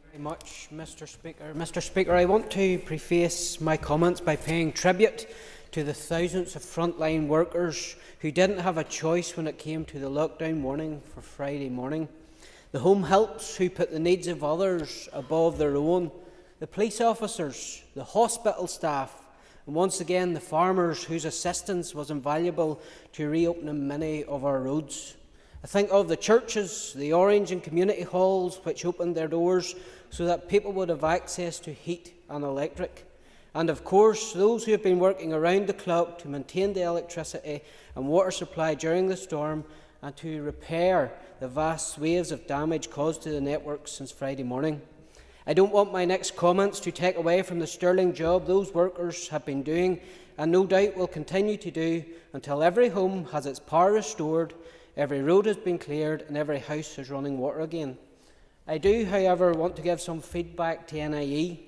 Very much, Mr. Speaker. Mr. Speaker, I want to preface my comments by paying tribute to the thousands of frontline workers who didn't have a choice when it came to the lockdown warning for Friday morning. The home helps who put the needs of others above their own, the police officers, the hospital staff, and once again the farmers whose assistance was invaluable to reopening many of our roads. I think of the churches, the Orange and community halls which opened their doors so that people would have access to heat and electric. And of course, those who have been working around the clock to maintain the electricity and water supply during the storm and to repair the vast swathes of damage caused to the network since Friday morning. I don't want my next comments to take away from the sterling job those workers have been doing and no doubt will continue to do until every home has its power restored, every road has been cleared and every house is running water again. I do, however, want to give some feedback to NIE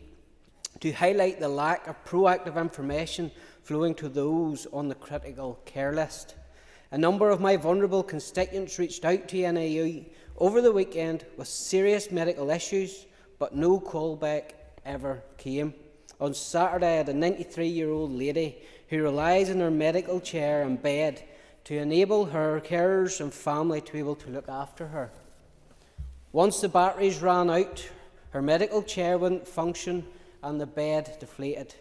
to highlight the lack of proactive information flowing to those on the critical care list. A number of my vulnerable constituents reached out to NIE over the weekend with serious medical issues, but no callback ever came. On Saturday, I had a 93-year-old lady who relies on her medical chair and bed to enable her carers and family to be able to look after her. Once the batteries ran out, her medical chair wouldn't function and the bed deflated.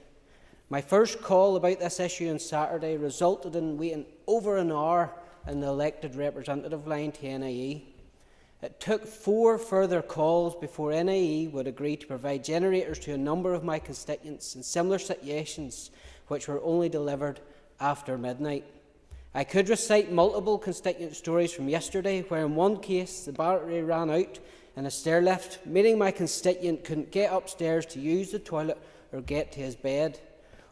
My first call about this issue on Saturday resulted in waiting over an hour in the elected representative line to NIE. It took 4 further calls before NIE would agree to provide generators to a number of my constituents in similar situations, which were only delivered after midnight. I could recite multiple constituent stories from yesterday where in one case the battery ran out in a stairlift, meaning my constituent couldn't get upstairs to use the toilet or get to his bed.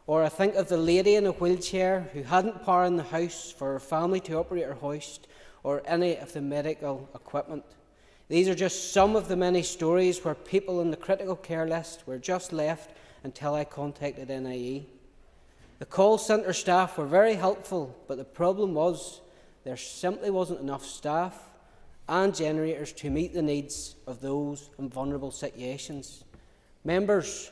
Or I think of the lady in a wheelchair who hadn't power in the house for her family to operate her hoist or any of the medical equipment. These are just some of the many stories where people on the critical care list were just left until I contacted NIE. The call centre staff were very helpful, but the problem was there simply wasn't enough staff and generators to meet the needs of those in vulnerable situations. Members,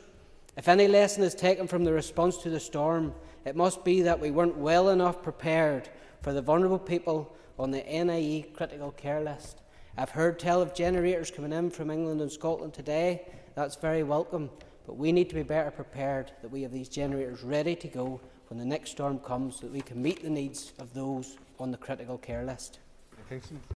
if any lesson is taken from the response to the storm, it must be that we weren't well enough prepared for the vulnerable people on the NIE critical care list. I've heard tell of generators coming in from England and Scotland today. That's very welcome, but we need to be better prepared that we have these generators ready to go when the next storm comes, so that we can meet the needs of those on the critical care list.